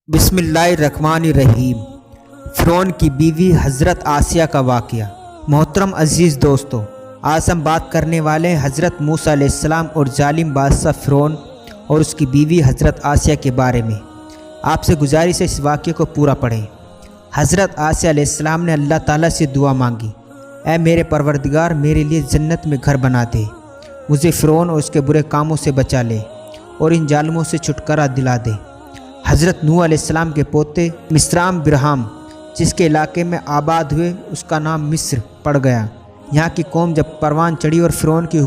بسم اللہ الرحمن الرحیم۔ فرعون کی بیوی حضرت آسیہ کا واقعہ۔ محترم عزیز دوستو، آج ہم بات کرنے والے ہیں حضرت موسیٰ علیہ السلام اور ظالم بادشاہ فرعون اور اس کی بیوی حضرت آسیہ کے بارے میں۔ آپ سے گزارش ہے اس واقعے کو پورا پڑھیں۔ حضرت آسیہ علیہ السلام نے اللہ تعالیٰ سے دعا مانگی، اے میرے پروردگار، میرے لیے جنت میں گھر بنا دے، مجھے فرعون اور اس کے برے کاموں سے بچا لے اور ان ظالموں سے چھٹکارا دلا دے۔ حضرت نوح علیہ السلام کے پوتے مصرام برہم جس کے علاقے میں آباد ہوئے، اس کا نام مصر پڑ گیا۔ یہاں کی قوم جب پروان چڑھی اور فرعون کی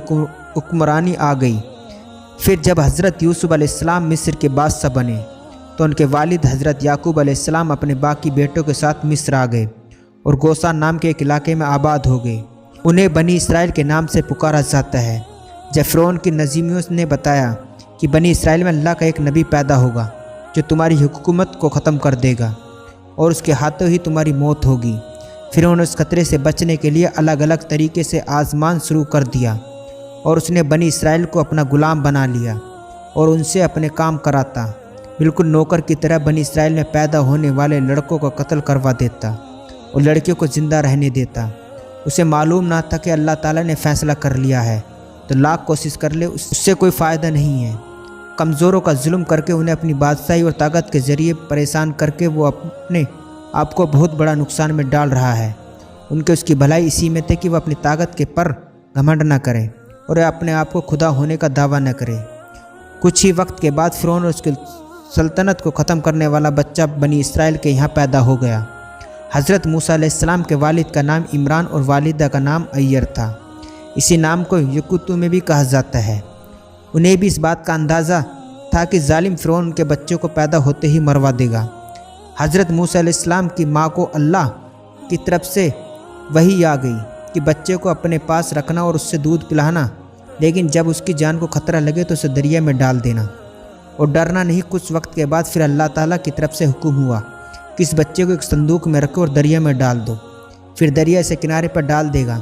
حکمرانی آ گئی، پھر جب حضرت یوسف علیہ السلام مصر کے بادشاہ بنے تو ان کے والد حضرت یعقوب علیہ السلام اپنے باقی بیٹوں کے ساتھ مصر آ گئے اور گوسان نام کے ایک علاقے میں آباد ہو گئے۔ انہیں بنی اسرائیل کے نام سے پکارا جاتا ہے۔ جب فرعون کی نظامیوں نے بتایا کہ بنی اسرائیل میں اللہ کا ایک نبی پیدا ہوگا جو تمہاری حکومت کو ختم کر دے گا اور اس کے ہاتھوں ہی تمہاری موت ہوگی، فرعون اس خطرے سے بچنے کے لیے الگ الگ طریقے سے آزمان شروع کر دیا اور اس نے بنی اسرائیل کو اپنا غلام بنا لیا اور ان سے اپنے کام کراتا، بالکل نوکر کی طرح بنی اسرائیل میں پیدا ہونے والے لڑکوں کو قتل کروا دیتا اور لڑکیوں کو زندہ رہنے دیتا۔ اسے معلوم نہ تھا کہ اللہ تعالیٰ نے فیصلہ کر لیا ہے تو لاکھ کوشش کر لے اس سے کوئی فائدہ نہیں ہے۔ کمزوروں کا ظلم کر کے انہیں اپنی بادشاہی اور طاقت کے ذریعے پریشان کر کے وہ اپنے آپ کو بہت بڑا نقصان میں ڈال رہا ہے۔ ان کے اس کی بھلائی اسی میں تھے کہ وہ اپنی طاقت کے پر گھمنڈ نہ کرے اور اپنے آپ کو خدا ہونے کا دعویٰ نہ کرے۔ کچھ ہی وقت کے بعد فرعون اور اس کی سلطنت کو ختم کرنے والا بچہ بنی اسرائیل کے یہاں پیدا ہو گیا۔ حضرت موسیٰ علیہ السلام کے والد کا نام عمران اور والدہ کا نام عیر تھا۔ اسی نام کو یکوتو میں بھی کہا جاتا ہے۔ انہیں بھی اس بات کا اندازہ تھا کہ ظالم فرعون ان کے بچوں کو پیدا ہوتے ہی مروا دے گا۔ حضرت موسیٰ علیہ السلام کی ماں کو اللہ کی طرف سے وحی آ گئی کہ بچے کو اپنے پاس رکھنا اور اس سے دودھ پلانا، لیکن جب اس کی جان کو خطرہ لگے تو اسے دریا میں ڈال دینا اور ڈرنا نہیں۔ کچھ وقت کے بعد پھر اللہ تعالیٰ کی طرف سے حکم ہوا کہ اس بچے کو ایک صندوق میں رکھو اور دریا میں ڈال دو، پھر دریا اسے کنارے پر ڈال دے گا،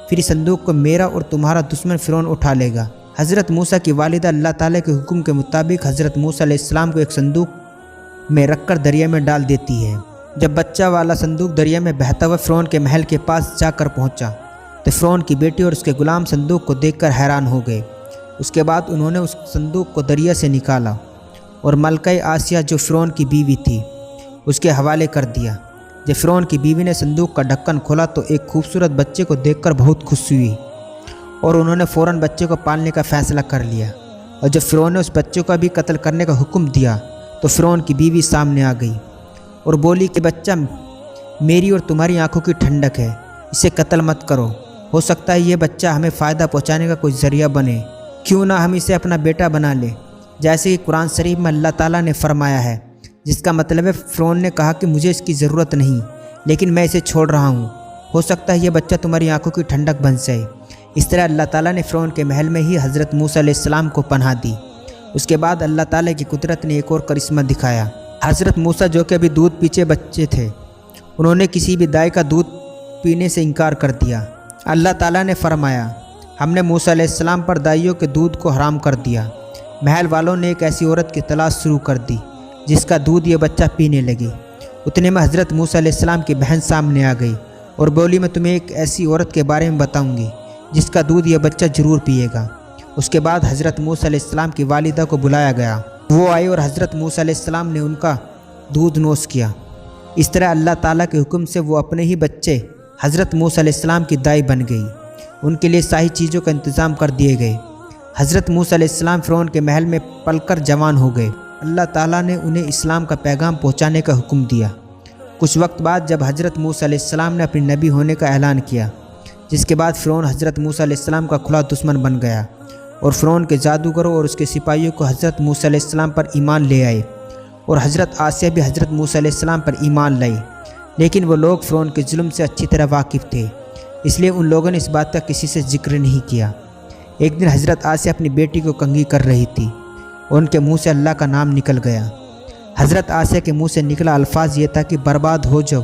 پھر اس صندوق کو میرا اور تمہارا دشمن فرعون اٹھا لے گا۔ حضرت موسیٰ کی والدہ اللہ تعالیٰ کے حکم کے مطابق حضرت موسیٰ علیہ السلام کو ایک صندوق میں رکھ کر دریا میں ڈال دیتی ہے۔ جب بچہ والا صندوق دریا میں بہتا ہوا فرعون کے محل کے پاس جا کر پہنچا تو فرعون کی بیٹی اور اس کے غلام صندوق کو دیکھ کر حیران ہو گئے۔ اس کے بعد انہوں نے اس صندوق کو دریا سے نکالا اور ملکہ آسیہ جو فرعون کی بیوی تھی اس کے حوالے کر دیا۔ جب فرعون کی بیوی نے صندوق کا ڈھکن کھولا تو ایک خوبصورت بچے کو دیکھ کر بہت خوش ہوئی اور انہوں نے فوراً بچے کو پالنے کا فیصلہ کر لیا۔ اور جب فرعون نے اس بچے کو بھی قتل کرنے کا حکم دیا تو فرعون کی بیوی سامنے آ گئی اور بولی کہ بچہ میری اور تمہاری آنکھوں کی ٹھنڈک ہے، اسے قتل مت کرو، ہو سکتا ہے یہ بچہ ہمیں فائدہ پہنچانے کا کوئی ذریعہ بنے، کیوں نہ ہم اسے اپنا بیٹا بنا لیں، جیسے کہ قرآن شریف میں اللہ تعالیٰ نے فرمایا ہے، جس کا مطلب ہے فرعون نے کہا کہ مجھے اس کی ضرورت نہیں لیکن میں اسے چھوڑ رہا ہوں، ہو سکتا ہے یہ بچہ تمہاری آنکھوں کی ٹھنڈک بن جائے۔ اس طرح اللہ تعالیٰ نے فرعون کے محل میں ہی حضرت موسیٰ علیہ السلام کو پناہ دی۔ اس کے بعد اللہ تعالیٰ کی قدرت نے ایک اور کرشمہ دکھایا۔ حضرت موسیٰ جو کہ ابھی دودھ پیچھے بچے تھے، انہوں نے کسی بھی دائے کا دودھ پینے سے انکار کر دیا۔ اللہ تعالیٰ نے فرمایا، ہم نے موسیٰ علیہ السلام پر دائیوں کے دودھ کو حرام کر دیا۔ محل والوں نے ایک ایسی عورت کی تلاش شروع کر دی جس کا دودھ یہ بچہ پینے لگی۔ اتنے میں حضرت موسیٰ علیہ السلام کی بہن سامنے آ گئی اور بولی، میں تمہیں ایک ایسی عورت کے بارے میں بتاؤں گی جس کا دودھ یہ بچہ ضرور پیے گا۔ اس کے بعد حضرت موسیٰ علیہ السلام کی والدہ کو بلایا گیا۔ وہ آئی اور حضرت موسیٰ علیہ السلام نے ان کا دودھ نوش کیا۔ اس طرح اللہ تعالیٰ کے حکم سے وہ اپنے ہی بچے حضرت موسیٰ علیہ السلام کی دائی بن گئی۔ ان کے لیے شاہی چیزوں کا انتظام کر دیے گئے۔ حضرت موسیٰ علیہ السلام فرعون کے محل میں پل کر جوان ہو گئے۔ اللہ تعالیٰ نے انہیں اسلام کا پیغام پہنچانے کا حکم دیا۔ کچھ وقت بعد جب حضرت موسیٰ علیہ السلام نے اپنی نبی ہونے کا اعلان کیا، جس کے بعد فرعون حضرت موسیٰ علیہ السلام کا کھلا دشمن بن گیا اور فرعون کے جادوگروں اور اس کے سپاہیوں کو حضرت موسیٰ علیہ السلام پر ایمان لے آئے اور حضرت آسیہ بھی حضرت موسیٰ علیہ السلام پر ایمان لائی، لیکن وہ لوگ فرعون کے ظلم سے اچھی طرح واقف تھے، اس لیے ان لوگوں نے اس بات کا کسی سے ذکر نہیں کیا۔ ایک دن حضرت آسیہ اپنی بیٹی کو کنگھی کر رہی تھی اور ان کے منہ سے اللہ کا نام نکل گیا۔ حضرت آسیہ کے منہ سے نکلا الفاظ یہ تھا کہ برباد ہو جاؤ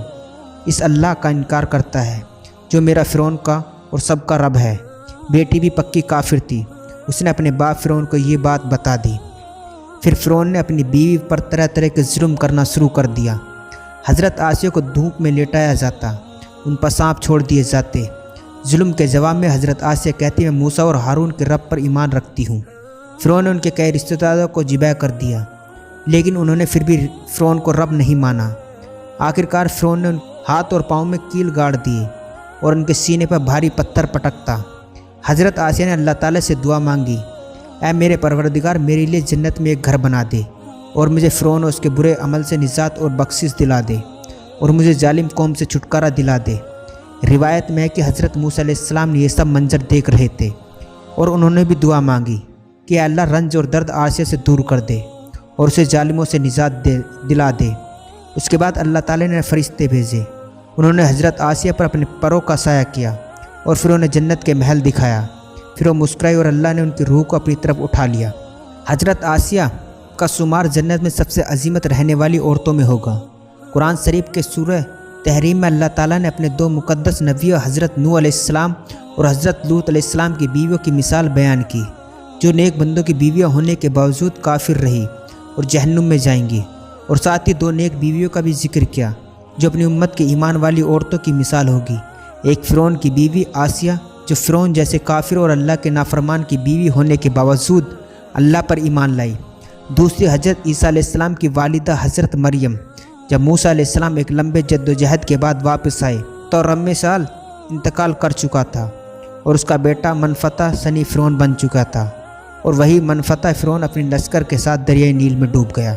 اس اللہ کا انکار کرتا ہے جو میرا فرعون کا اور سب کا رب ہے۔ بیٹی بھی پکی کافر تھی، اس نے اپنے باپ فرعون کو یہ بات بتا دی۔ پھر فرعون نے اپنی بیوی پر طرح طرح کے ظلم کرنا شروع کر دیا۔ حضرت آسیہ کو دھوپ میں لیٹایا جاتا، ان پر سانپ چھوڑ دیے جاتے۔ ظلم کے جواب میں حضرت آسیہ کہتی، میں موسیٰ اور ہارون کے رب پر ایمان رکھتی ہوں۔ فرعون نے ان کے کئی رشتہ داروں کو ذبح کر دیا، لیکن انہوں نے پھر بھی فرعون کو رب نہیں مانا۔ آخر کار فرعون نے ان ہاتھ اور پاؤں میں کیل گاڑ دیے اور ان کے سینے پر بھاری پتھر پٹکتا۔ حضرت آسیہ نے اللہ تعالیٰ سے دعا مانگی، اے میرے پروردگار، میرے لیے جنت میں ایک گھر بنا دے اور مجھے فرعون اور اس کے برے عمل سے نجات اور بخشش دلا دے اور مجھے ظالم قوم سے چھٹکارا دلا دے۔ روایت میں ہے کہ حضرت موسیٰ علیہ السلام نے یہ سب منظر دیکھ رہے تھے اور انہوں نے بھی دعا مانگی کہ اللہ رنج اور درد آسیہ سے دور کر دے اور اسے ظالموں سے نجات دلا دے۔ اس کے بعد اللہ تعالیٰ نے فرشتے بھیجے، انہوں نے حضرت آسیہ پر اپنے پروں کا سایہ کیا اور پھر انہیں جنت کے محل دکھایا۔ پھر وہ مسکرائی اور اللہ نے ان کی روح کو اپنی طرف اٹھا لیا۔ حضرت آسیہ کا شمار جنت میں سب سے عظیمت رہنے والی عورتوں میں ہوگا۔ قرآن شریف کے سورہ تحریم میں اللہ تعالیٰ نے اپنے دو مقدس نبیوں حضرت نوح علیہ السلام اور حضرت لوط علیہ السلام کی بیویوں کی مثال بیان کی، جو نیک بندوں کی بیویاں ہونے کے باوجود کافر رہی اور جہنم میں جائیں گی، اور ساتھ ہی دو نیک بیویوں کا بھی ذکر کیا جو اپنی امت کے ایمان والی عورتوں کی مثال ہوگی۔ ایک فرعون کی بیوی آسیہ جو فرعون جیسے کافر اور اللہ کے نافرمان کی بیوی ہونے کے باوجود اللہ پر ایمان لائی۔ دوسری حضرت عیسیٰ علیہ السلام کی والدہ حضرت مریم، جب موسیٰ علیہ السلام ایک لمبے جد و جہد کے بعد واپس آئے تو رب سال انتقال کر چکا تھا اور اس کا بیٹا منفتح سنی فرعون بن چکا تھا، اور وہی منفتح فرعون اپنی لشکر کے ساتھ دریائے نیل میں ڈوب گیا۔